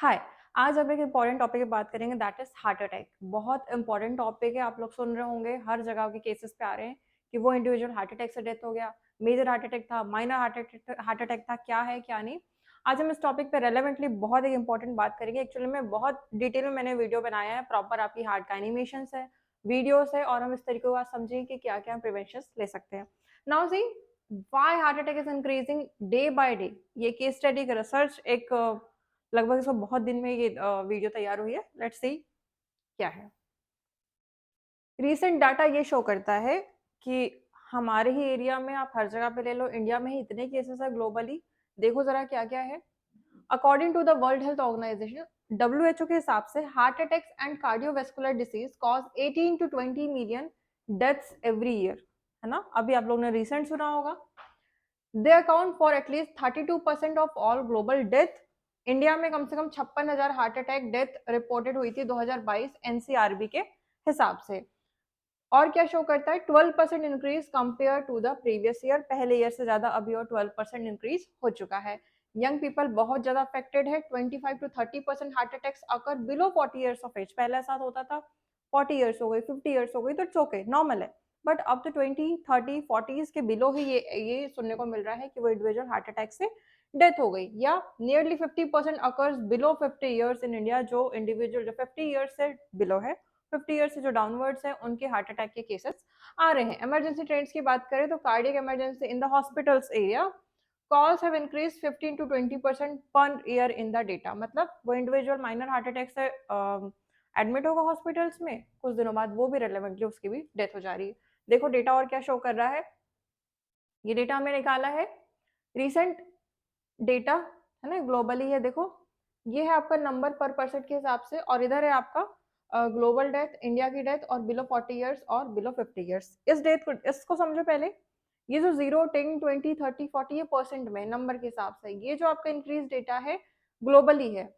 हाय। आज हम एक इम्पॉर्टेंट टॉपिक पे बात करेंगे, दैट इज हार्ट अटैक। बहुत इंपॉर्टेंट टॉपिक है, आप लोग सुन रहे होंगे, हर जगह के केसेस पे आ रहे हैं कि वो इंडिविजुअल हार्ट अटैक से डेथ हो गया, मेजर हार्ट अटैक था, माइनर हार्ट अटैक था, क्या है क्या नहीं। आज हम इस टॉपिक पे रेलेवेंटली बहुत एक इंपॉर्टेंट बात करेंगे। एक्चुअली में बहुत डिटेल में मैंने वीडियो बनाया है, प्रॉपर आपकी हार्ट का एनिमेशन है, वीडियोस है, और हम इस तरीके का समझें कि क्या क्या प्रिवेंशन ले सकते हैं। Now see, why heart attack is increasing day by day. ये केस स्टडी का रिसर्च एक लगभग इसको बहुत दिन में ये वीडियो तैयार हुई है। लेट्स सी क्या है। रीसेंट डाटा ये शो करता है कि हमारे ही एरिया में, आप हर जगह पे ले लो, इंडिया में ही इतने केसेस है ग्लोबली। देखो जरा क्या क्या है। According to the World Health Organization WHO के हिसाब से heart attacks and cardiovascular disease cause 18 to 20 million deaths every year, है ना। अभी आप लोगों ने रिसेंट सुना होगा। They account for at least 32% of all global death. India में कम से कम 56,000 हार्ट अटैक डेथ रिपोर्टेड हुई थी 2022 एनसीआरबी के हिसाब से। और क्या शो करता है, 12% increase compare to the previous year. पहले ईयर से ज्यादा अभी और 12% इंक्रीज हो चुका है। यंग पीपल बहुत ज्यादा अफेक्टेड है। 25 to 30% heart attacks occur below 40 years of age. पहले साथ होता था 40 ईयर्स हो गई, 50 ईयर्स हो गई तो इट्स ओके, नॉर्मल है। बट अब तो 20, 30, 40 के बिलो ही ये सुनने को मिल रहा है कि वो इंडिविजुअल हार्ट अटैक से डेथ हो गई। या nearly 50% occurs below 50 years in India. जो इंडिविजुअल जो 50 ईयर्स से बिलो है, 50 ईयर से जो डाउनवर्ड्स है, उनके हार्ट अटैक के केसेस आ रहे हैं। इमरजेंसी ट्रेंड्स की बात करें तो cardiac emergency in the hospitals area calls have increase 15 to 20% per year in the data. मतलब वो इंडिविजुअल माइनर हार्ट अटैक से एडमिट होगा हॉस्पिटल्स में, कुछ दिनों बाद वो भी रेलेवेंटली उसकी भी डेथ हो जा रही है। देखो डेटा और क्या शो कर रहा है। ये डेटा हमने निकाला है रिसेंट डेटा, है ना, ग्लोबली है। देखो ये है आपका नंबर पर परसेंट के हिसाब से, और इधर है आपका ग्लोबल डेथ, इंडिया की डेथ, और बिलो 40 ईयर्स और बिलो 50 ईयर्स। इस डेथ को, इसको समझो पहले। ये जो 0, 10, 20, 30, 40 ये परसेंट में नंबर के हिसाब से, ये जो आपका इंक्रीज डेटा है ग्लोबली है,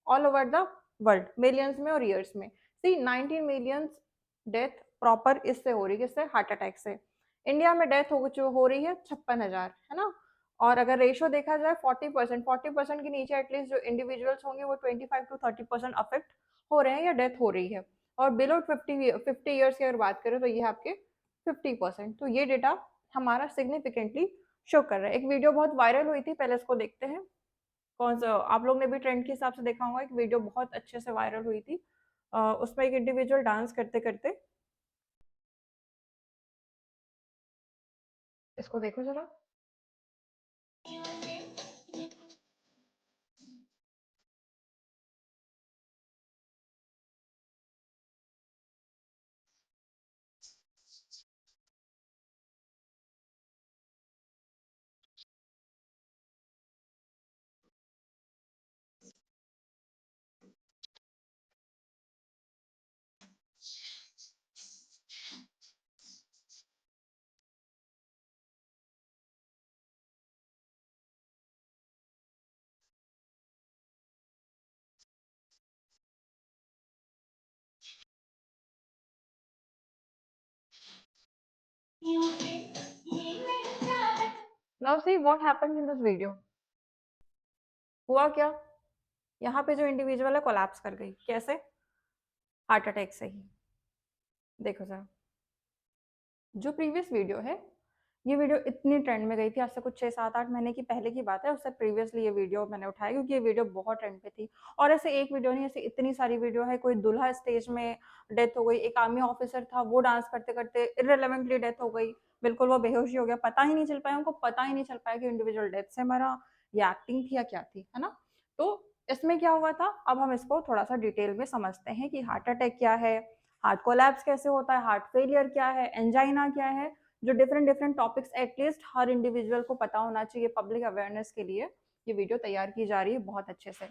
all over the world, millions में और ईयर्स में। सी 19 मिलियंस डेथ प्रॉपर इससे हो रही है, किससे, हार्ट अटैक से। इंडिया में डेथ हो रही है 56,000, है ना। और अगर रेशियो देखा जाए 40%, 40% के नीचे एटलीस्ट जो इंडिविजुअल्स होंगे वो 25 to 30% अफेक्ट हो रहे हैं या डेथ हो रही है। और बिलो 50 ईयर्स की अगर बात करें तो ये आपके 50%। तो ये डेटा हमारा सिग्निफिकेंटली शो कर रहा है। एक वीडियो बहुत वायरल हुई थी, पहले इसको देखते हैं। कौन सा, आप लोग ने भी ट्रेंड के हिसाब से देखा होगा, एक वीडियो बहुत अच्छे से वायरल हुई थी। उसमें एक इंडिविजुअल डांस करते करते, इसको देखो जरा। Now see what happened in this video. हुआ क्या, यहाँ पे जो इंडिविजुअल है कोलैप्स कर गई। कैसे? हार्ट अटैक से ही। देखो जरा, जो प्रीवियस वीडियो है, ये वीडियो इतनी ट्रेंड में गई थी, आज से कुछ 6, 7, 8 महीने की पहले की बात है। उससे प्रीवियसली ये वीडियो मैंने उठाया क्योंकि ये वीडियो बहुत ट्रेंड पे थी। और ऐसे एक वीडियो नहीं, ऐसे इतनी सारी वीडियो है। कोई दूल्हा स्टेज में डेथ हो गई, एक आर्मी ऑफिसर था वो डांस करते करते इररिलेवेंटली डेथ हो गई, बिल्कुल वो बेहोश ही हो गया, पता ही नहीं चल पाया, उनको पता ही नहीं चल पाया कि इंडिविजुअल डेथ से मरा या एक्टिंग थी या क्या थी, है ना। तो इसमें क्या हुआ था, अब हम इसको थोड़ा सा डिटेल में समझते हैं कि हार्ट अटैक क्या है, हार्ट कोलैप्स कैसे होता है, हार्ट फेलियर क्या है, एंजाइना क्या है। जो डिफरेंट डिफरेंट टॉपिक्स एटलीस्ट हर इंडिविजुअल को पता होना चाहिए, पब्लिक अवेयरनेस के लिए ये वीडियो तैयार की जा रही है बहुत अच्छे से।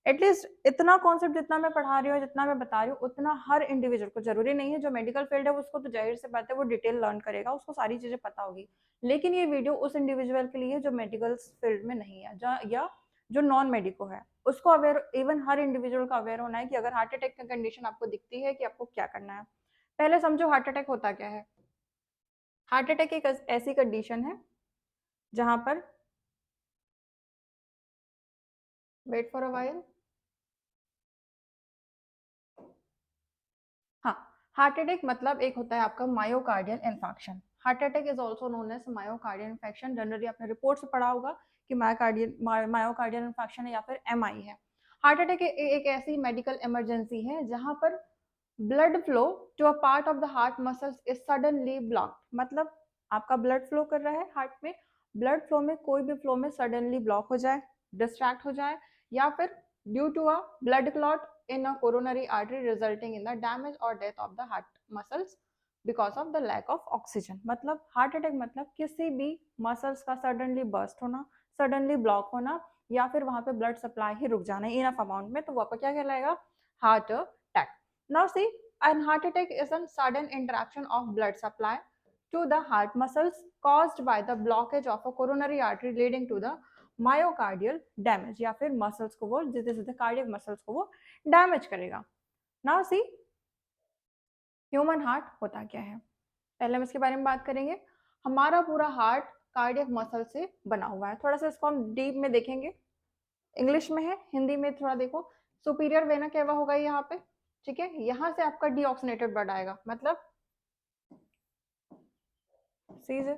एटलीस्ट इतना कॉन्सेप्ट जितना मैं पढ़ा रही हूँ, जितना मैं बता रही हूँ, उतना हर इंडिविजुअल को, जरूरी नहीं है जो मेडिकल फील्ड है उसको तो जाहिर से बात है वो डिटेल लर्न करेगा, उसको सारी चीजें पता होगी। लेकिन ये वीडियो उस इंडिविजुअल के लिए है जो मेडिकल फील्ड में नहीं है, या जो नॉन मेडिको है, उसको अवेयर, इवन हर इंडिविजुअल को अवेयर होना है कि अगर हार्ट अटैक का कंडीशन आपको दिखती है कि आपको क्या करना है। पहले समझो हार्ट अटैक होता क्या है। हार्ट अटैक एक ऐसी कंडीशन है जहां पर, wait for a while, heart attack मतलब एक होता है आपका myocardial infection. Heart attack is also known as myocardial infection. Generally आपने रिपोर्ट से पढ़ा होगा कि मायोकार्डियल इन्फेक्शन है या फिर एमआई है। हार्ट अटैक एक ऐसी मेडिकल इमरजेंसी है जहां पर blood flow to a part of the heart muscles is suddenly blocked. मतलब आपका ब्लड फ्लो कर रहा है हार्ट में, ब्लड फ्लो में कोई भी फ्लो में सडनली ब्लॉक हो जाए, डिस्ट्रैक्ट हो जाए, या फिर due to a blood clot in a coronary artery resulting in the damage or death of the heart muscles because of the lack of oxygen। मतलब हार्ट अटैक मतलब किसी भी मसल्स का सडनली बर्स्ट होना, सडनली ब्लॉक होना, या फिर वहां पे ब्लड सप्लाई ही रुक जाना इनफ अमाउंट में, तो वो आपका क्या कहलाएगा? Heart attack. Now see, an heart attack is a sudden interruption of blood supply to the heart muscles caused by the blockage of a coronary artery leading to the myocardial damage, या फिर muscles को वो सीधे सीधे cardiac muscles को वो damage करेगा। Now see, human heart होता क्या है, पहले हम इसके बारे में बात करेंगे। हमारा पूरा हार्ट कार्डियक मसल से बना हुआ है। थोड़ा सा इसको हम डीप में देखेंगे, इंग्लिश में है, हिंदी में थोड़ा देखो। सुपीरियर वेना केवा होगा यहाँ पे, ठीक है, यहाँ से आपका डीऑक्सीनेटेड ब्लड आएगा, मतलब सीधे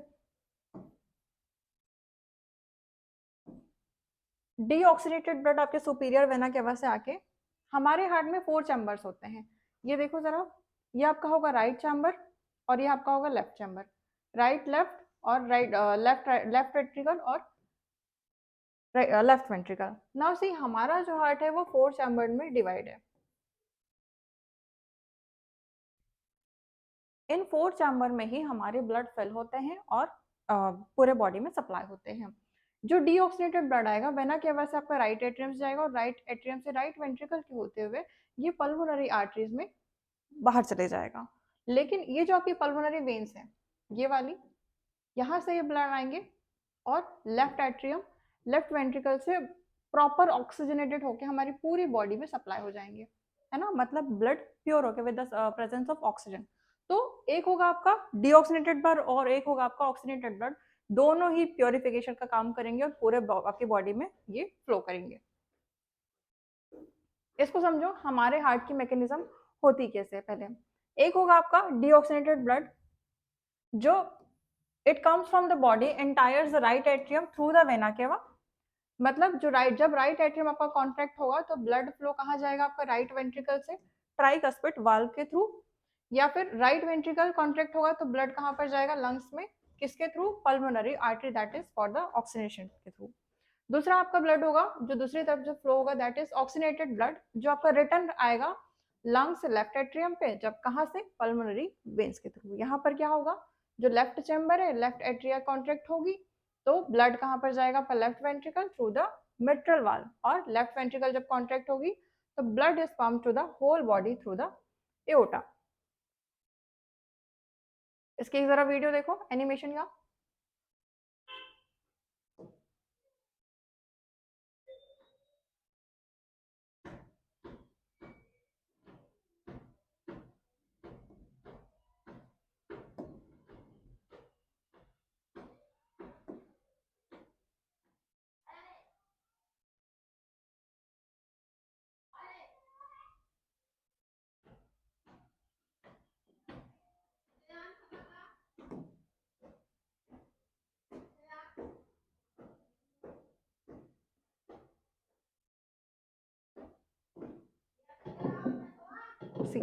डीऑक्सीनेटेड ब्लड आपके सुपीरियर वेना केवा से आके हमारे हार्ट में 4 चैम्बर्स होते हैं। ये देखो जरा, ये आपका होगा राइट चैम्बर और ये आपका होगा लेफ्ट चैम्बर। राइट लेफ्ट और राइट लेफ्ट वेंट्रिकल और लेफ्ट वेंट्रिकल। नाउ सी, हमारा जो हार्ट है वो 4 चैम्बर में डिवाइड है। इन 4 चैम्बर में ही हमारे ब्लड फिल होते हैं और पूरे बॉडी में सप्लाई होते हैं। जो डीऑक्सीनेटेड ब्लड आएगा वेना केवा से आपका राइट एट्रियम से जाएगा और राइट एट्रियम से राइट वेंट्रिकल के होते हुए ये पल्मोनरी आर्टरीज में बाहर चले जाएगा। लेकिन ये जो आपकी पल्मोनरी वेन्स है, ये वाली, यहाँ से ये ब्लड आएंगे और लेफ्ट एट्रियम लेफ्ट वेंट्रिकल से प्रॉपर ऑक्सीजनेटेड होकर हमारी पूरी बॉडी में सप्लाई हो जाएंगे, है ना, मतलब ब्लड प्योर होकर with the presence of oxygen. तो एक होगा आपका डीऑक्सीनेटेड ब्लड और एक होगा आपका ऑक्सीनेटेड ब्लड, दोनों ही प्योरिफिकेशन का काम करेंगे और पूरे आपकी बॉडी में ये फ्लो करेंगे। इसको समझो हमारे हार्ट की मैकेनिज्म होती कैसे है। पहले एक होगा आपका डीऑक्सीनेटेड ब्लड, जो it comes from the body enters the right atrium through the vena cava. मतलब जो जब राइट एट्रियम आपका कॉन्ट्रैक्ट होगा तो ब्लड फ्लो कहाँ जाएगा? आपका राइट वेंट्रिकल से ट्राइकस्पिड वाल्व के थ्रू, या फिर राइट वेंट्रिकल कॉन्ट्रैक्ट होगा तो ब्लड कहाँ पर जाएगा? लंग्स में, किसके थ्रू? Pulmonary artery, that is for the oxygenation के थ्रू। दूसरा आपका ब्लड होगा जो दूसरी तरफ से फ्लो होगा, दैट इज ऑक्सीनेटेड ब्लड, जो आपका रिटर्न आएगा लंग्स से लेफ्ट एट्रियम पे, जब कहाँ से? पल्मोनरी वेन्स के थ्रू। यहाँ पर क्या होगा? जो लेफ्ट चैम्बर है, लेफ्ट एट्रिया कॉन्ट्रैक्ट होगी तो ब्लड कहाँ पर जाएगा? पर left ventricle through the mitral valve, और लेफ्ट वेंट्रिकल जब कॉन्ट्रैक्ट होगी तो blood is pump to the whole body through the aorta. इसकी जरा वीडियो देखो एनिमेशन का। सी,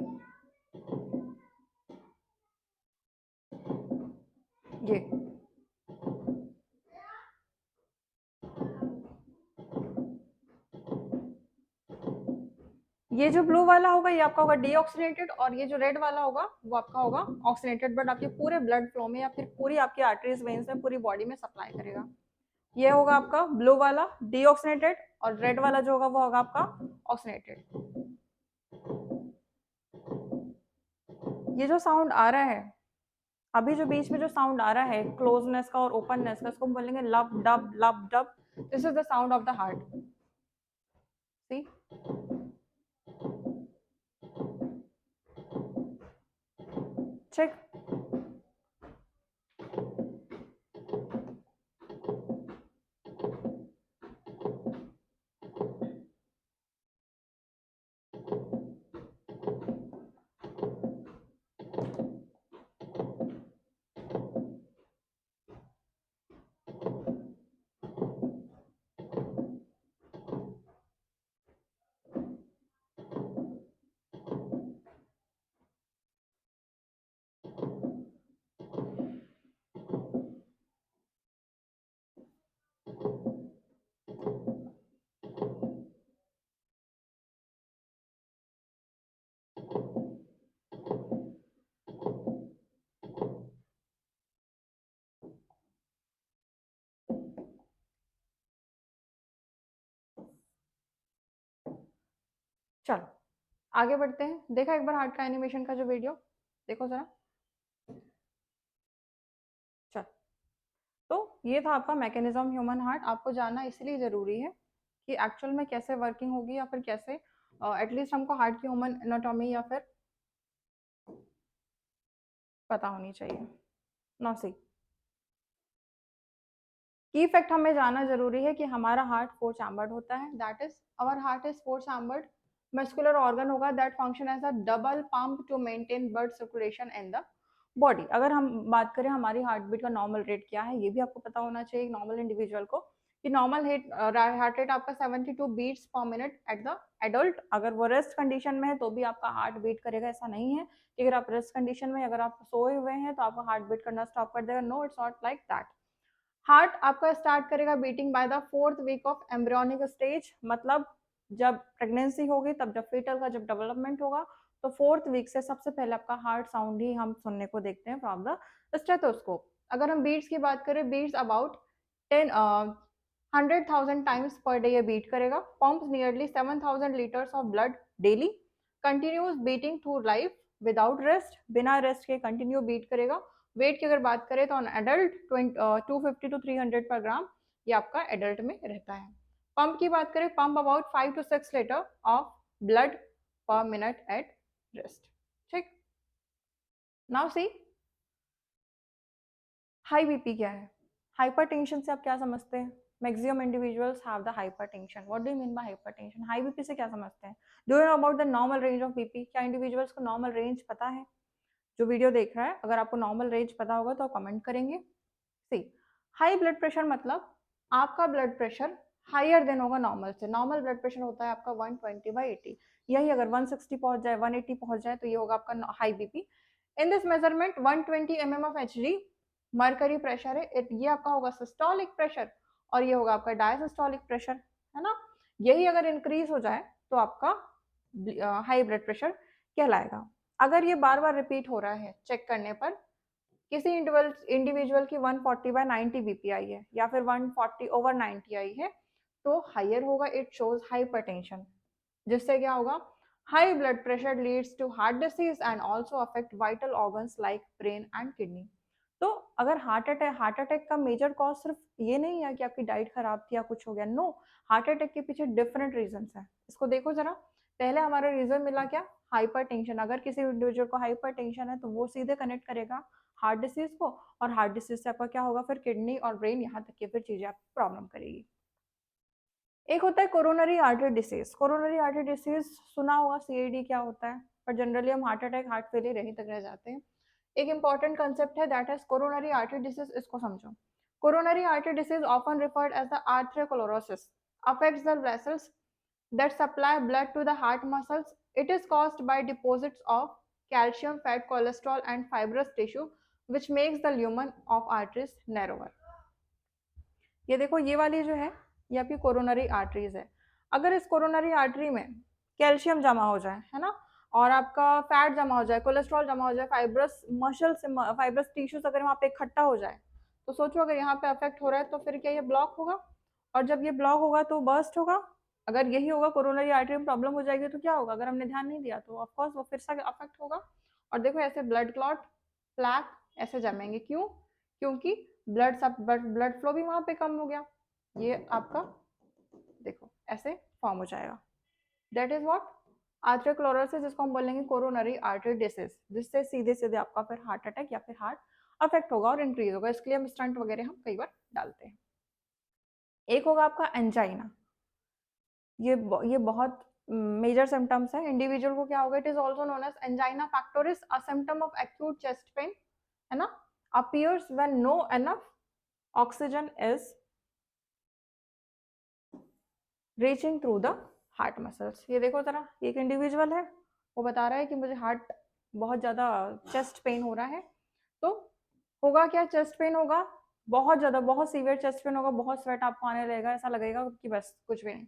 ये जो ब्लू वाला होगा ये आपका होगा डीऑक्सीनेटेड, और ये जो रेड वाला होगा वो आपका होगा ऑक्सीनेटेड ब्लड, आपके पूरे ब्लड फ्लो में या फिर पूरी आपकी आर्टरीज वेन्स में पूरी बॉडी में सप्लाई करेगा। ये होगा आपका ब्लू वाला डीऑक्सीनेटेड, और रेड वाला जो होगा वो होगा आपका ऑक्सीनेटेड। ये जो साउंड आ रहा है अभी, जो बीच में जो साउंड आ रहा है क्लोजनेस का और ओपननेस का, इसको हम बोलेंगे lub dub lub dub. This is the sound of the heart. See, check. चलो आगे बढ़ते हैं। देखा एक बार हार्ट का एनिमेशन का जो वीडियो, देखो जरा। चल, तो ये था आपका मैकेनिज्म ह्यूमन हार्ट। आपको जानना इसलिए ज़रूरी है कि एक्चुअल में कैसे वर्किंग होगी, या फिर कैसे एटलीस्ट हमको हार्ट की ह्यूमन एनाटॉमी या फिर पता होनी चाहिए। नाउ सी, की इफेक्ट हमें जानना जरूरी है कि हमारा हार्ट फोर चैम्बर्ड होता है। That is our heart is four chambered muscular organ होगा that function as a double pump to maintain blood circulation in the body. अगर हम बात करें हमारी हार्ट बीट का नॉर्मल रेट क्या है, ये भी आपको पता होना चाहिए नॉर्मल इंडिविजुअल को, कि नॉर्मल हार्ट रेट आपका 72 बीट्स पर मिनट एट द एडल्ट। अगर वो रेस्ट कंडीशन में है तो भी आपका हार्ट बीट करेगा, ऐसा नहीं है कि अगर आप रेस्ट कंडीशन में, अगर आप सोए हुए हैं तो आपका हार्ट बीट करना स्टॉप कर देगा। No, it's not like that. Heart आपका स्टार्ट करेगा beating by the 4th week of embryonic stage, मतलब जब प्रेगनेंसी होगी, तब जब फीटल का जब डेवलपमेंट होगा, तो 4th वीक से सबसे पहले आपका हार्ट साउंड ही हम सुनने को देखते हैं फ्रॉम द स्टेथोस्कोप। अगर हम बीट्स की बात करें, beats about 100,000 times per day ये बीट करेगा। Pumps nearly 7,000 litres of blood daily. Continuous beating through life without rest, बिना रेस्ट के कंटिन्यू बीट करेगा। वेट की अगर बात करें तो ऑन एडल्ट 250 to 300 पर ग्राम ये आपका एडल्ट में रहता है। पंप की बात करें, pump about 5 to 6 litre of blood पर मिनट एट रेस्ट। ठीक, नाउ सी, हाई बीपी क्या है? हाइपरटेंशन से आप क्या समझते हैं? Maximum individuals have the hypertension. What do you mean by hypertension? High BP से क्या समझते हैं? Do you know about the normal range of BP? क्या इंडिविजुअल्स को नॉर्मल रेंज पता है? जो वीडियो देख रहा है, अगर आपको नॉर्मल रेंज पता होगा तो आप कमेंट करेंगे। सी, हाई ब्लड प्रेशर मतलब आपका ब्लड प्रेशर हायर देन होगा नॉर्मल से। नॉर्मल ब्लड प्रेशर होता है आपका 120/80, यही अगर 160 पहुंच जाए, 180 पहुंच जाए तो ये होगा आपका high BP. In this measurement 120 mm of Hg mercury pressure है, ये आपका होगा सिस्टोलिक प्रेशर, और ये होगा आपका डायसिस्टोलिक प्रेशर, है ना। यही अगर इंक्रीज हो जाए तो आपका हाई ब्लड प्रेशर कहलाएगा। अगर ये बार बार रिपीट हो रहा है, चेक करने पर किसी इंडिविजुअल की 140/90 बीपी आई है, या फिर 140/90 आई है, तो हायर होगा, इट शोज हाइपरटेंशन। जिससे क्या होगा, high blood pressure leads to heart disease and also affect vital organs like brain and kidney. तो अगर हार्ट अटैक का मेजर कॉज सिर्फ ये नहीं है कि आपकी डाइट खराब थी या कुछ हो गया, नो। हार्ट अटैक के पीछे डिफरेंट रीजंस हैं। इसको देखो जरा। पहले हमारा रीजन मिला क्या? हाइपरटेंशन। अगर किसी इंडिविजुअल को हाइपरटेंशन है तो वो सीधे कनेक्ट करेगा हार्ट डिसीज को, और हार्ट डिसीज से आपका क्या होगा, फिर किडनी और ब्रेन, यहाँ तक की फिर चीजें आपको प्रॉब्लम करेगी। एक होता है coronary artery disease. Coronary artery disease सुना होगा, सीएडी क्या होता है, पर जनरली हम हार्ट अटैक, हार्ट फेलियर यहीं तक रह जाते हैं। एक इंपॉर्टेंट कंसेप्ट है that is coronary artery disease. इसको समझो। Coronary artery disease often referred as the atherosclerosis affects the vessels that supply blood to the heart muscles. It is caused by deposits of calcium, fat, cholesterol and fibrous tissue which makes the lumen of arteries narrower. ये देखो, ये वाली जो है ये आपकी coronary arteries है। अगर इस कोरोनरी आर्टरी में कैल्शियम जमा हो जाए, है ना, और आपका फैट जमा हो जाए, कोलेस्ट्रॉल जमा हो जाए, फाइब्रस मसल्स, फाइब्रस टिश्यूज अगर वहाँ पे इकट्ठा हो जाए, तो सोचो अगर यहाँ पे अफेक्ट हो रहा है तो फिर क्या ये ब्लॉक होगा, और जब ये ब्लॉक होगा तो बर्स्ट होगा। अगर यही होगा, कोरोनरी आर्टरी में प्रॉब्लम हो जाएगी तो क्या होगा, अगर हमने ध्यान नहीं दिया तो ऑफकोर्स वो फिर से अफेक्ट होगा। और देखो ऐसे ब्लड क्लॉट, प्लैक ऐसे जमेंगे। क्यों? क्योंकि ब्लड फ्लो भी वहां पे कम हो गया। ये आपका देखो ऐसे फॉर्म हो जाएगा। दैट इज व्हाट आर्थ्रोक्लोरोसिस, जिसको हम बोलेंगे कोरोनरी आर्टरी डिसीज, जिससे सीधे सीधे आपका फिर हार्ट अटैक या फिर हार्ट अफेक्ट होगा और इंक्रीज होगा। इसके लिए हम स्टंट वगैरह हम कई बार डालते हैं। एक होगा आपका एंजाइना। ये बहुत मेजर सिम्टम्स है। इंडिविजुअल को क्या होगा, it is also known as angina pectoris, a symptom of acute chest pain, है ना, appears when no enough oxygen is reaching through the heart muscles. ये देखो जरा, एक इंडिविजुअल है, वो बता रहा है कि मुझे हार्ट बहुत ज़्यादा चेस्ट पेन हो रहा है। तो होगा क्या, चेस्ट पेन होगा बहुत ज़्यादा, बहुत सीवियर चेस्ट पेन होगा, बहुत स्वेट आपको आने लगेगा, ऐसा लगेगा कि बस कुछ भी नहीं।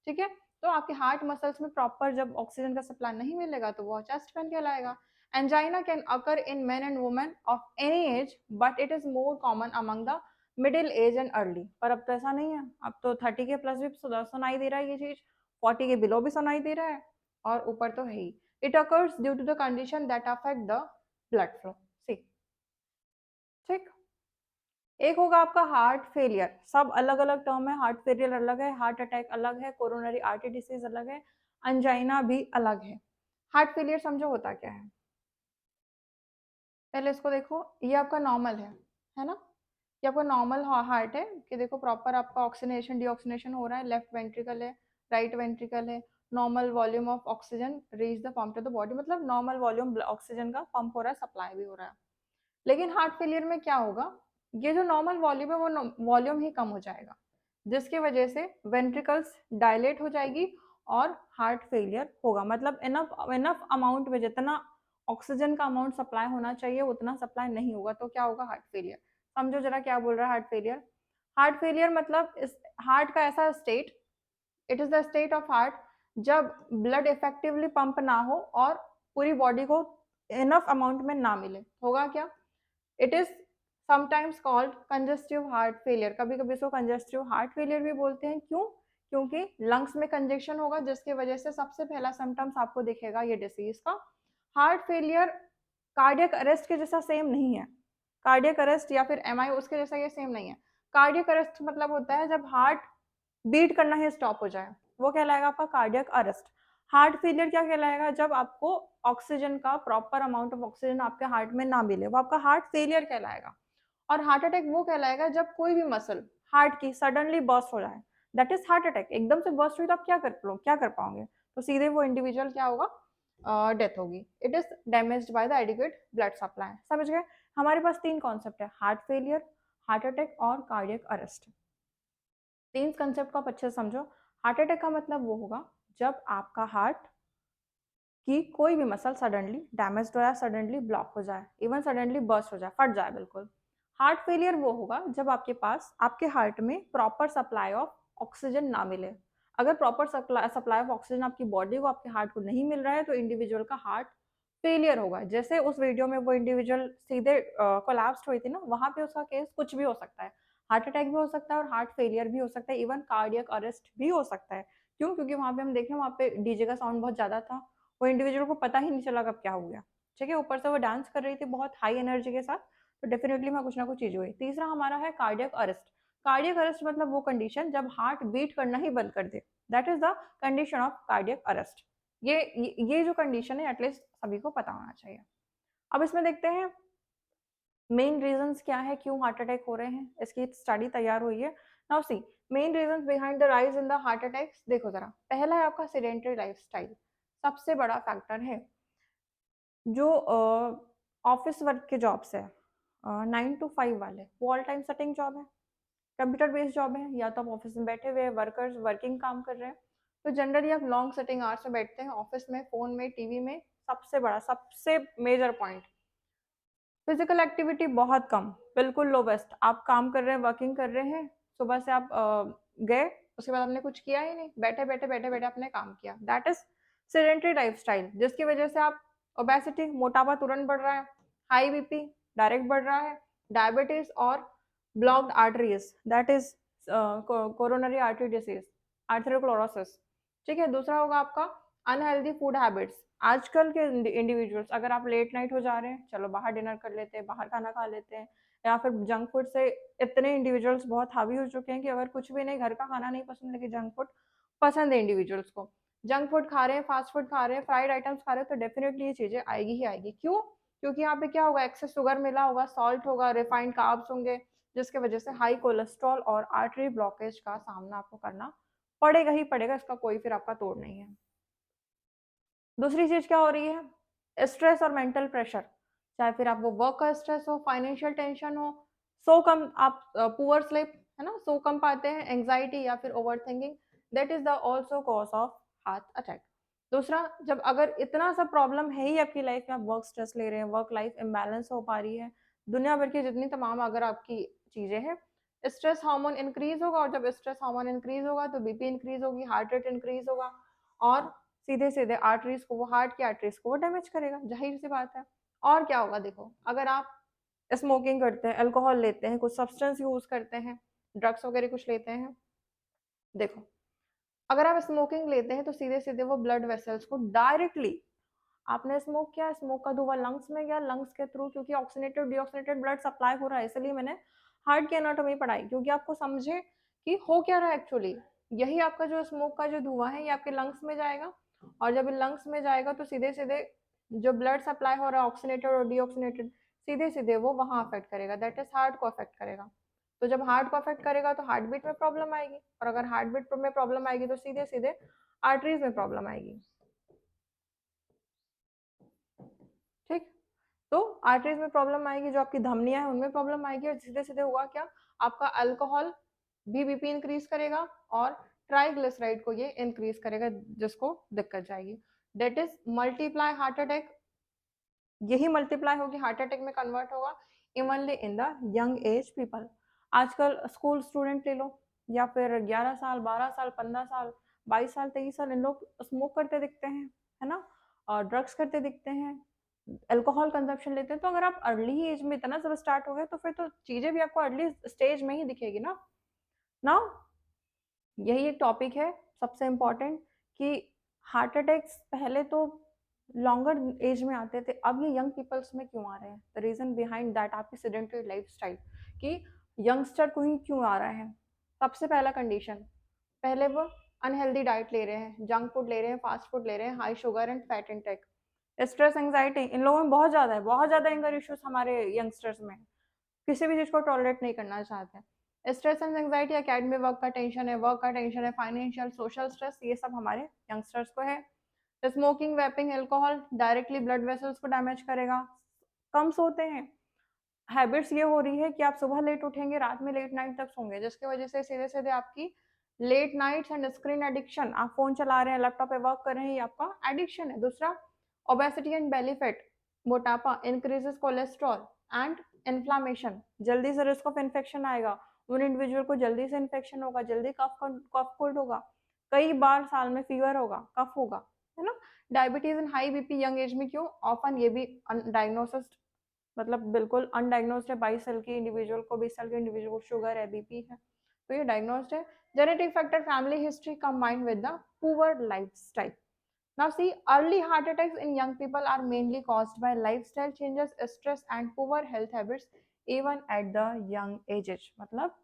ठीक है, तो आपके हार्ट मसल्स में प्रॉपर जब ऑक्सीजन का सप्लाई नहीं मिलेगा तो वो चेस्ट पेन कहलाएगा। Angina can occur in men and women of any age, but it is more common among the middle age and early. पर अब तो ऐसा नहीं है, अब तो 30 के प्लस भी सुनाई दे रहा है ये चीज, 40 के बिलो भी सुनाई दे रहा है। और ऊपर तो है ही। It occurs due to the condition that affect the blood flow. See, ठीक। एक होगा आपका हार्ट फेलियर, सब अलग अलग टर्म है, हार्ट फेलियर अलग है, हार्ट अटैक अलग है, कोरोनरी आर्टरी डिसीज अलग है, अंजाइना भी अलग है। हार्ट फेलियर समझो होता क्या है, पहले इसको देखो, ये आपका नॉर्मल है ना, ये आपका नॉर्मल हार्ट है कि देखो प्रॉपर आपका ऑक्सीजनेशन डीऑक्सीजनेशन हो रहा है, लेफ्ट वेंट्रिकल है, राइट वेंट्रिकल है, normal volume of oxygen reach the pump to the body, मतलब नॉर्मल वॉल्यूम ऑक्सीजन का पंप हो रहा है, सप्लाई भी हो रहा है। लेकिन हार्ट फेलियर में क्या होगा, ये जो नॉर्मल वॉल्यूम है वो वॉल्यूम ही कम हो जाएगा, जिसकी वजह से वेंट्रिकल्स डायलेट हो जाएगी और हार्ट फेलियर होगा। मतलब इनफ इनफ अमाउंट में जितना ऑक्सीजन का अमाउंट सप्लाई होना चाहिए उतना सप्लाई नहीं होगा, तो क्या होगा, हार्ट फेलियर। समझो जरा क्या बोल रहा है हार्ट फेलियर। हार्ट फेलियर मतलब इस हार्ट का ऐसा state, it is the state of heart जब ब्लड इफेक्टिवली पंप ना हो और पूरी बॉडी को इनफ अमाउंट में ना मिले, होगा क्या, it is sometimes called congestive heart failure. कभी कभी इसको कंजेस्टिव हार्ट फेलियर भी बोलते हैं, क्यों, क्योंकि लंग्स में कंजेक्शन होगा जिसकी वजह से सबसे पहला सिम्टम्स आपको दिखेगा ये डिसीज का। हार्ट फेलियर कार्डियक अरेस्ट के जैसा सेम नहीं है, कार्डियक अरेस्ट या फिर एमआई उसके जैसा ये सेम नहीं है। कार्डियक अरेस्ट मतलब होता है जब हार्ट बीट करना ही स्टॉप हो जाए, वो कहलाएगा आपका कार्डियक अरेस्ट। हार्ट फेलियर क्या कहलाएगा, जब आपको ऑक्सीजन का प्रॉपर अमाउंट ऑफ ऑक्सीजन आपके हार्ट में ना मिले, वो आपका हार्ट फेलियर कहलाएगा। और हार्ट अटैक वो कहलाएगा जब कोई भी मसल हार्ट की सडनली बर्स्ट हो जाए, दैट इज हार्ट अटैक। एकदम से बर्स्ट हुई तो आप क्या कर पाओगे, तो सीधे वो इंडिविजुअल क्या होगा, डेथ होगी। It is damaged by the adequate blood supply. समझ गए, हमारे पास तीन कॉन्सेप्ट है, हार्ट फेलियर, हार्ट अटैक और कार्डियक अरेस्ट। तीन कंसेप्ट को आप अच्छे से समझो। हार्ट अटैक का मतलब वो होगा जब आपका हार्ट की कोई भी मसल सडनली डैमेज हो जाए, सडनली ब्लॉक हो जाए, इवन सडनली बर्स्ट हो जाए, फट जाए बिल्कुल। हार्ट फेलियर वो होगा जब आपके पास आपके हार्ट में प्रॉपर सप्लाई ऑफ ऑक्सीजन ना मिले। अगर प्रॉपर सप्लाई ऑफ ऑक्सीजन आपकी बॉडी को आपके हार्ट को नहीं मिल रहा है तो इंडिविजुअल का हार्ट फेलियर होगा। जैसे उस वीडियो में वो इंडिविजुअल सीधे कोलैप्स हुई थी ना, वहां पे उसका केस कुछ भी हो सकता है, हार्ट अटैक भी हो सकता है और हार्ट फेलियर भी हो सकता है, इवन कार्डियक अरेस्ट भी हो सकता है। क्यों, क्योंकि वहां पे हम देख रहे हैं वहां पे डीजे का साउंड बहुत ज्यादा था, वो इंडिविजुअल को पता ही नहीं चला कब क्या हो गया। ठीक है, ऊपर से वो डांस कर रही थी बहुत हाई एनर्जी के साथ, तो डेफिनेटली वहां कुछ ना कुछ चीज हुई। तीसरा हमारा है कार्डियक अरेस्ट। कार्डियक अरेस्ट मतलब वो कंडीशन जब हार्ट बीट करना ही बंद कर दे, that is the condition of cardiac arrest. ये जो कंडीशन है एटलीस्ट सभी को पता होना चाहिए। अब इसमें देखते हैं मेन रीजंस क्या है, क्यों हार्ट अटैक हो रहे हैं, इसकी स्टडी तैयार हुई है। Now see main reasons behind the rise in the heart attacks. देखो जरा, पहला है आपका सेडेंटरी लाइफस्टाइल, सबसे बड़ा फैक्टर है। जो ऑफिस वर्क के जॉब्स है 9 to 5 वाले, वो ऑल टाइम सेटिंग जॉब है, कंप्यूटर बेस्ड जॉब है, या तो आप ऑफिस में बैठे हुए हैं, वर्कर्स वर्किंग काम कर रहे हैं, तो जनरली आप लॉन्ग सेटिंग आवर्स में बैठते हैं ऑफिस में, फोन में, टीवी में। सबसे बड़ा सबसे मेजर पॉइंट, फिजिकल एक्टिविटी बहुत कम, बिल्कुल लो बेस्ट। आप काम कर रहे हैं, वर्किंग कर रहे हैं, सुबह से आप गए, उसके बाद आपने कुछ किया ही नहीं, बैठे बैठे बैठे बैठे आपने काम किया, दैट इज सेडेंटरी लाइफस्टाइल, जिसकी वजह से आप ओबेसिटी, मोटापा तुरंत बढ़ रहा है, हाई बीपी डायरेक्ट बढ़ रहा है, डायबिटीज और blocked arteries, that is coronary artery disease, atherosclerosis. ठीक है, दूसरा होगा आपका अनहेल्दी फूड हैबिट्स। आजकल के इंडिविजुअल्स, अगर आप लेट नाइट हो जा रहे हैं, चलो बाहर डिनर कर लेते हैं, बाहर खाना खा लेते हैं, या फिर जंक फूड से इतने इंडिविजुअल्स बहुत हावी हो चुके हैं कि अगर कुछ भी नहीं, घर का खाना नहीं पसंद लेकिन जंक फूड पसंद है इंडिविजुअल्स को, जंक फूड खा रहे हैं, फास्ट फूड खा रहे हैं, फ्राइड आइटम्स खा रहे हैं, तो डेफिनेटली ये चीजें आएगी ही आएगी। क्यों, क्योंकि यहाँ पे क्या होगा, एक्सेस शुगर मिला होगा, सॉल्ट होगा, रिफाइंड कार्ब्स होंगे, जिसके वजह से हाई कोलेस्ट्रॉल और आर्टरी ब्लॉकेज का सामना आपको करना पड़ेगा ही पड़ेगा, इसका कोई फिर आपका तोड़ नहीं है। दूसरी चीज क्या हो रही है, स्ट्रेस और मेंटल प्रेशर, चाहे फिर आपको वर्क का स्ट्रेस हो, फाइनेंशियल टेंशन हो, सो कम आप पुअर स्लीप है ना, सो कम पाते हैं, एंग्जाइटी या फिर over thinking, that is the also cause of heart attack. दूसरा, जब अगर इतना सा प्रॉब्लम है ही आपकी लाइफ में, आप वर्क स्ट्रेस ले रहे हैं, वर्क लाइफ इम्बैलेंस हो पा रही है, दुनिया भर की जितनी तमाम अगर आपकी चीजें हैं, स्ट्रेस हार्मोन इंक्रीज होगा, और जब स्ट्रेस हार्मोन इंक्रीज होगा तो बीपी इंक्रीज होगी, हार्ट रेट इंक्रीज होगा, और सीधे सीधे आर्टरीज को, वो हार्ट की आर्टरीज को वो डैमेज करेगा, जाहिर सी बात है। और क्या होगा, देखो अगर आप स्मोकिंग करते हैं, अल्कोहल लेते हैं, कुछ सब्सटेंस यूज करते हैं, ड्रग्स वगैरह कुछ लेते हैं, देखो अगर आप स्मोकिंग लेते हैं तो सीधे सीधे वो ब्लड वेसल्स को डायरेक्टली, आपने स्मोक किया, स्मोक का धुआं लंग्स में गया, लंग्स के थ्रू क्योंकि ऑक्सीनेटेड डीऑक्सीनेटेड ब्लड सप्लाई हो रहा है, इसलिए मैंने हार्ट की एनाटॉमी पढ़ाई, क्योंकि आपको समझे कि हो क्या रहा है एक्चुअली। यही आपका जो स्मोक का जो धुआं है ये आपके लंग्स में जाएगा, और जब लंग्स में जाएगा तो सीधे सीधे जो ब्लड सप्लाई हो रहा है ऑक्सीनेटेड और डीऑक्सीनेटेड, सीधे सीधे वो वहां अफेक्ट करेगा, दैट इज हार्ट को अफेक्ट करेगा। तो जब हार्ट को अफेक्ट करेगा तो हार्ट बीट में प्रॉब्लम आएगी, और अगर हार्ट बीट में प्रॉब्लम आएगी तो सीधे सीधे आर्टरीज में प्रॉब्लम आएगी। ठीक, तो आर्टरीज में प्रॉब्लम आएगी, जो आपकी धमनियां हैं उनमें प्रॉब्लम आएगी, और सीधे सीधे हुआ क्या, आपका अल्कोहल भी बीपी इंक्रीज करेगा और ट्राइग्लिसराइड को ये इंक्रीज करेगा, जिसको दिक्कत जाएगी, that is multiply heart attack. यही मल्टीप्लाई होगी हार्ट अटैक में कन्वर्ट होगा evenly in the young age people. आजकल स्कूल स्टूडेंट ले लो, या फिर 11 साल 12 साल 15 साल 22 साल 23 साल, इन लोग स्मोक करते दिखते हैं, है ना, और ड्रग्स करते दिखते हैं, अल्कोहल कंजप्शन लेते हैं। तो अगर आप अर्ली एज में इतना सब स्टार्ट हो गए तो फिर तो चीजें भी आपको अर्ली स्टेज में ही दिखेगी ना। ना, यही एक टॉपिक है सबसे इम्पोर्टेंट, कि हार्ट अटैक्स पहले तो लॉन्गर एज में आते थे, अब ये यंग पीपल्स में क्यों आ रहे हैं, द रीजन बिहाइंड दैट आपकी सेडेंटरी लाइफस्टाइल, कि यंगस्टर को ही क्यों आ रहा है। सबसे पहला कंडीशन, पहले वो अनहेल्दी डाइट ले रहे हैं, जंक फूड ले रहे हैं, फास्ट फूड ले रहे हैं, high sugar and fat intake, stress anxiety इन लोगों में बहुत ज्यादा है, बहुत ज्यादा एंगर इश्यूज हमारे यंगस्टर्स में, किसी भी चीज को टॉलरेट नहीं करना चाहते हैं। Stress and anxiety, academy work का टेंशन है, वर्क का टेंशन है, फाइनेंशियल सोशल स्ट्रेस, ये सब हमारे यंगस्टर्स को है। Smoking, vaping, alcohol directly blood vessels को डैमेज करेगा। कम सोते हैं, हैबिट्स ये हो रही है कि आप सुबह लेट उठेंगे, रात में लेट नाइट तक सोंगे, जिसकी वजह से सीधे सीधे आपकी late nights and screen addiction, आप फोन चला रहे हैं, लैपटॉप पे वर्क कर रहे हैं, ये आपका एडिक्शन है। दूसरा, ओबेसिटी एंड बेली फैट, मोटापा, इंक्रीजेस कोलेस्ट्रॉल एंड इन्फ्लामेशन, जल्दी से रिस्क ऑफ इन्फेक्शन आएगा, उन इंडिविजुअल को जल्दी से इन्फेक्शन होगा, जल्दी कफ कोल्ड होगा, कई बार साल में फीवर होगा, कफ होगा, है ना। Diabetes and high BP young age में क्यों, ऑफन ये भी डायग्नोसिस, मतलब बिल्कुल अनडायग्नोस्ड है, 22 साल की इंडिविजुअल को, 20 साल के इंडिविजुअल को शुगर है, बीपी है, तो ये डायग्नोस्ड है। Genetic factor, family history combined with the poor lifestyle. Now see, early heart attacks in young people are mainly caused by lifestyle changes, stress and poor health habits even at the young ages। मतलब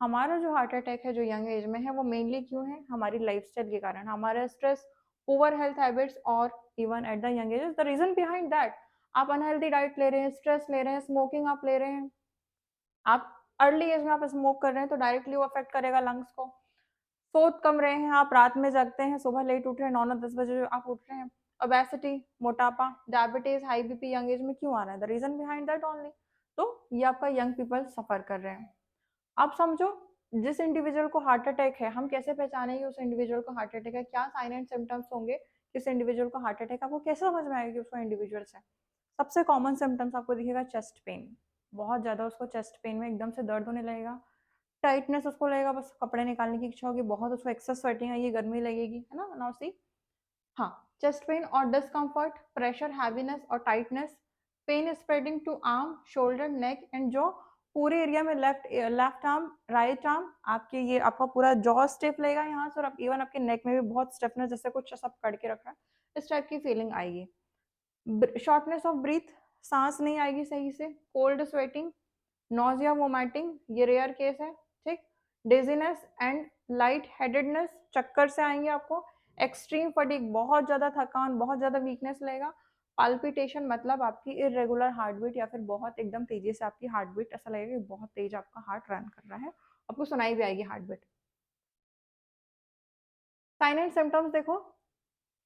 हमारा जो heart attack है जो young age में है वो mainly क्यों है, हमारी लाइफस्टाइल के कारण, हमारा स्ट्रेस, पुअर हेल्थ हैबिट्स और even at the young ages. The reason behind that, आप अनहेल्दी डाइट ले रहे हैं, स्ट्रेस ले रहे हैं, स्मोकिंग आप ले रहे हैं, आप अर्ली एज में आप स्मोक कर रहे हैं तो डायरेक्टली वो अफेक्ट करेगा लंग्स को। सोच कम रहे हैं आप, रात में जगते हैं, सुबह लेट उठ रहे हैं, 9-10 बजे आप उठ रहे हैं। ओबेसिटी, मोटापा, diabetes, high BP young age में क्यों आ रहा है, the reason behind that only. तो ये आपका यंग पीपल सफर कर रहे हैं। आप समझो, जिस इंडिविजुअल को हार्ट अटैक है, हम कैसे पहचानेंगे उस इंडिविजुअल को हार्ट अटैक है, क्या साइन एंड सिम्टम्स होंगे किस इंडिविजुअल को हार्ट अटैक, आपको कैसे समझ में आएगा कि उसको इंडिविजुअल है। सबसे कॉमन सिम्टम्स आपको दिखेगा चेस्ट पेन, बहुत ज्यादा उसको चेस्ट पेन में एकदम से दर्द होने लगेगा, टाइटनेस उसको लगेगा, बस कपड़े निकालने की इच्छा होगी, बहुत उसको एक्सेस स्वेटिंग आएगी, गर्मी लगेगी, है ना। नाउ सी, हाँ, चेस्ट पेन और डिस्कम्फर्ट, प्रेशर, हैवीनेस और tightness, pain spreading to arm, shoulder, neck and jaw, पूरे एरिया में, लेफ्ट आर्म, राइट आर्म, आपके ये आपका पूरा जॉ स्टिफ लगेगा यहाँ से, और आप इवन आपके नेक में भी बहुत स्टिफनेस, जैसे कुछ सब करके रखा है, इस टाइप की फीलिंग आएगी। शॉर्टनेस ऑफ ब्रीथ, सांस नहीं आएगी सही से, कोल्ड स्वेटिंग, नोजिया, वोमिटिंग, ये रेयर केस है, ठीक। डिजीनेस एंड लाइट हेडेडनेस, चक्कर से आएंगे आपको, एक्सट्रीम फटीग, बहुत ज्यादा थकान, बहुत ज्यादा वीकनेस लगेगा, पाल्पिटेशन, मतलब आपकी इरेगुलर हार्ट बीट, या फिर बहुत एकदम तेजी से आपकी हार्ट बीट, ऐसा लगेगा कि बहुत तेज आपका हार्ट रन कर रहा है, आपको सुनाई भी आएगी heart beat. Sign and symptoms देखो,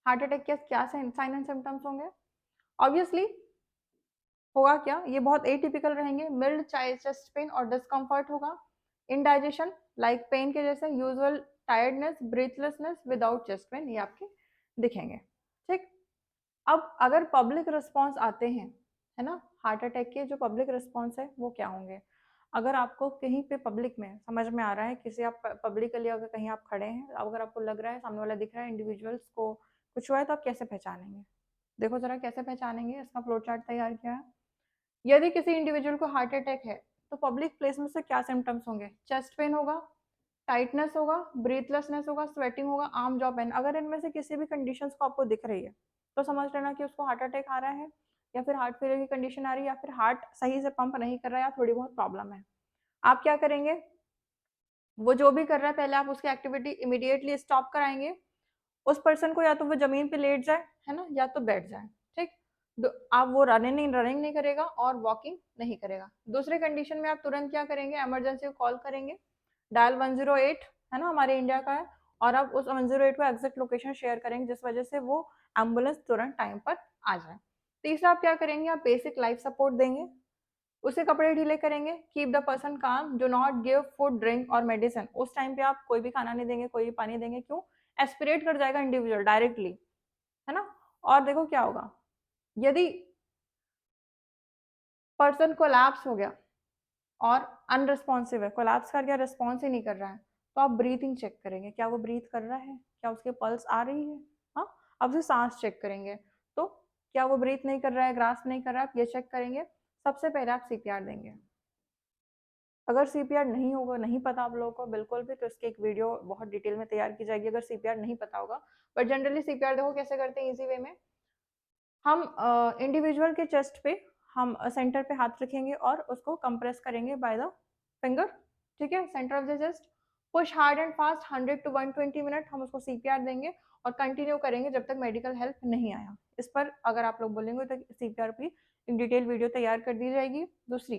हार्ट अटैक के क्या साइन एंड सिम्टम्स होंगे, ऑब्वियसली होगा क्या, ये बहुत एटिपिकल रहेंगे, मिल्ड चेस्ट पेन और डिस्कम्फर्ट होगा, इनडाइजेशन लाइक पेन के जैसे, usual tiredness, breathlessness without chest pain, ये आपके दिखेंगे, ठीक। अब अगर पब्लिक रिस्पॉन्स आते हैं, है ना, हार्ट अटैक के जो पब्लिक रिस्पॉन्स है वो क्या होंगे। अगर आपको कहीं पे पब्लिक में समझ में आ रहा है, किसी आप पब्लिकली अगर कहीं आप खड़े हैं, अगर आपको लग रहा है सामने वाला दिख रहा है इंडिविजुअल्स को कुछ हुआ है, तो आप कैसे पहचानेंगे, देखो जरा कैसे पहचानेंगे, इसका फ्लो चार्ट तैयार किया है। यदि किसी इंडिविजुअल को हार्ट अटैक है तो पब्लिक प्लेस में से क्या सिम्टम्स होंगे, चेस्ट पेन होगा, टाइटनेस होगा, ब्रीथलेसनेस होगा, स्वेटिंग होगा, आर्म जॉ पेन। अगर इनमें से किसी भी कंडीशंस को आपको दिख रही है तो समझ लेना कि उसको हार्ट अटैक आ रहा है, या फिर हार्ट फेलियर की कंडीशन आ रही है, या फिर हार्ट सही से पंप नहीं कर रहा है, या थोड़ी बहुत प्रॉब्लम है। आप क्या करेंगे, वो जो भी कर रहा है पहले आप उसकी एक्टिविटी इमीडिएटली स्टॉप कराएंगे। उस पर्सन को या तो वो जमीन पे लेट जाए, है ना, या तो बैठ जाए, ठीक। आप वो रनिंग नहीं करेगा और वॉकिंग नहीं करेगा। दूसरे कंडीशन में आप तुरंत क्या करेंगे, इमरजेंसी को कॉल करेंगे, डायल 108 है ना, हमारे इंडिया का है, और आप उस 108 को एग्जैक्ट लोकेशन शेयर करेंगे जिस वजह से वो एम्बुलेंस तुरंत टाइम पर आ जाए। तीसरा आप क्या करेंगे, आप बेसिक लाइफ सपोर्ट देंगे, उसे कपड़े ढीले करेंगे, कीप द पर्सन काम, do not give food drink और मेडिसिन। उस टाइम पे आप कोई भी खाना नहीं देंगे, कोई भी पानी देंगे, क्यों, एस्पिरेट कर जाएगा इंडिविजुअल डायरेक्टली, है ना। और देखो क्या होगा, यदि पर्सन कोलैप्स हो गया और अनरिस्पॉन्सिव है, कोलैप्स कर गया, रिस्पॉन्स ही नहीं कर रहा है, तो आप ब्रीथिंग चेक करेंगे, क्या वो ब्रीथ कर रहा है, क्या उसके पल्स आ रही है। हाँ, अब उसे सांस चेक करेंगे, तो क्या वो ब्रीथ नहीं कर रहा है, ग्रास्प नहीं कर रहा है, आप ये चेक करेंगे। सबसे पहले आप सीपीआर देंगे। अगर सीपीआर नहीं होगा, नहीं पता आप लोगों को बिल्कुल भी, तो इसकी एक वीडियो बहुत डिटेल में तैयार की जाएगी अगर सीपीआर नहीं पता होगा। बट जनरली सीपीआर देखो कैसे करते हैं, इजी वे में। हम इंडिविजुअल के चेस्ट पे हम सेंटर पे हाथ रखेंगे और उसको कंप्रेस करेंगे बाय द फिंगर, ठीक है, centre of the chest. Push hard and fast 100 to 120 minute हम उसको सीपीआर देंगे और कंटिन्यू करेंगे जब तक मेडिकल हेल्प नहीं आया। इस पर अगर आप लोग बोलेंगे तो सीपीआर की एक डिटेल वीडियो तैयार कर दी जाएगी। दूसरी,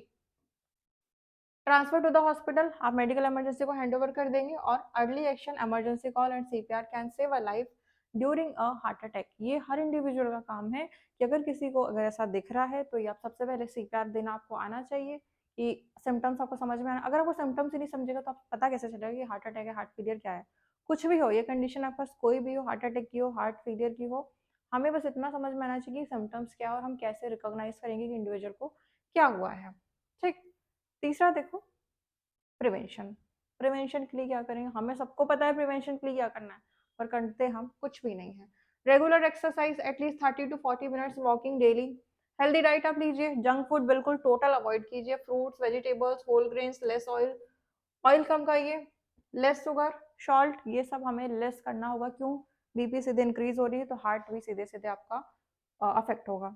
ट्रांसफर टू द हॉस्पिटल, आप मेडिकल इमरजेंसी को हैंड ओवर कर देंगे, और early action, emergency call and CPR can save a life during a heart attack. ये हर इंडिविजुअल का काम है कि अगर किसी को अगर ऐसा दिख रहा है तो ये आप सबसे पहले सीपीआर देना आपको आना चाहिए, कि सिम्टम्स आपको समझ में आना। अगर आपको सिम्टम्स ही नहीं समझेगा तो आप पता कैसे चलेगा कि हार्ट अटैक है, हार्ट फेलियर क्या है। कुछ भी हो, ये कंडीशन आपके पास कोई भी हो, हार्ट अटैक की हो, हार्ट फेलियर की हो, हमें बस इतना समझ में आना चाहिए कि सिम्टम्स क्या है और हम कैसे रिकॉग्नाइज करेंगे कि इंडिविजुअल को क्या हुआ है, ठीक। तीसरा देखो, प्रिवेंशन। प्रिवेंशन के लिए क्या करेंगे, हमें सबको पता है प्रिवेंशन के लिए क्या करना है, पर करते हम कुछ भी नहीं है। Regular exercise, at least 30 to 40 minutes walking daily. Healthy diet आप लीजिए, जंक फूड बिल्कुल टोटल अवॉइड कीजिए, fruits, vegetables, whole grains, less oil, oil कम खाइए, लेस शुगर, सॉल्ट, ये सब हमें लेस करना होगा। क्यों, बीपी सीधे इंक्रीज हो रही है तो हार्ट भी सीधे सीधे आपका अफेक्ट होगा।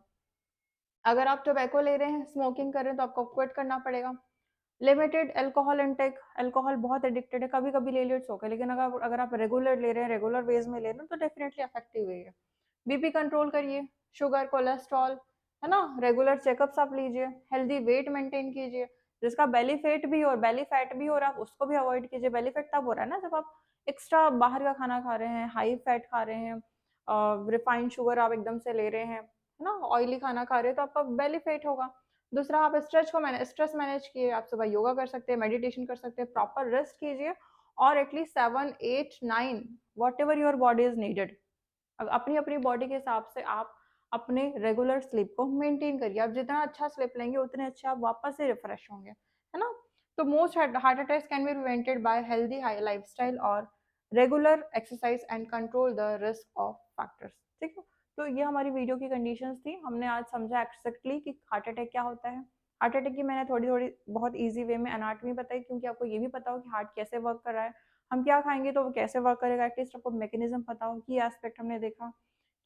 अगर आप टोबैको ले रहे हैं, स्मोकिंग कर रहे हैं, तो आपको क्विट करना पड़ेगा। लिमिटेड अल्कोहल इनटेक, अल्कोहल बहुत एडिक्टेड है, कभी कभी ले लिया इट्स ओके, लेकिन अगर अगर आप रेगुलर ले रहे हैं, रेगुलर वेज में ले रहे हैं, तो डेफिनेटली अफेक्टिव है। बीपी कंट्रोल करिए, शुगर, कोलेस्ट्रॉल, है ना, रेगुलर चेकअप्स आप लीजिए, हेल्दी वेट मेंटेन कीजिए। जिसका बेली फैट भी और बेली फैट भी हो रहा है उसको भी अवॉइड कीजिए। बेली फैट तब हो रहा है ना जब आप एक्स्ट्रा बाहर का खाना खा रहे हैं, हाई फैट खा रहे हैं, रिफाइंड शुगर आप एकदम से ले रहे हैं, है ना, ऑयली खाना खा रहे हैं, तो आपका बेली फैट होगा। दूसरा, आप स्ट्रेस मैनेज किए, आप सुबह योगा कर सकते हैं, मेडिटेशन कर सकते हैं, प्रॉपर रेस्ट कीजिए, और at least 7, 8, 9 what ever your body is needed, अपनी अपनी बॉडी के हिसाब से आप अपने रेगुलर स्लीप को मेंटेन करिए। आप जितना अच्छा स्लीप लेंगे उतने अच्छे आप वापस से रिफ्रेश होंगे, है ना। तो most heart attacks can be prevented by healthy high lifestyle और regular exercise and control the risk of factors, ठीक है। तो ये हमारी वीडियो की कंडीशंस थी, हमने आज समझा एक्सैक्टली कि हार्ट अटैक क्या होता है। हार्ट अटैक की मैंने थोड़ी थोड़ी बहुत ईजी वे में एनाटॉमी बताई, क्योंकि आपको ये भी पता हो कि हार्ट कैसे वर्क कर रहा है, हम क्या खाएंगे तो वो कैसे वर्क करेगा, एटलीस्ट आपको मैकेनिज्म पता हो कि एस्पेक्ट हमने देखा,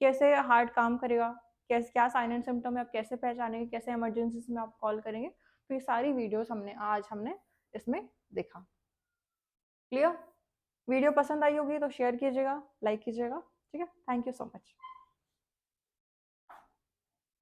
कैसे हार्ट काम करेगा, कैसे क्या साइन एंड सिम्टम है, आप कैसे पहचानेंगे, कैसे इमरजेंसीज में आप कॉल करेंगे। तो ये सारी वीडियोस हमने इसमें देखा। क्लियर, वीडियो पसंद आई होगी तो शेयर कीजिएगा, लाइक कीजिएगा, ठीक है। Thank you so much.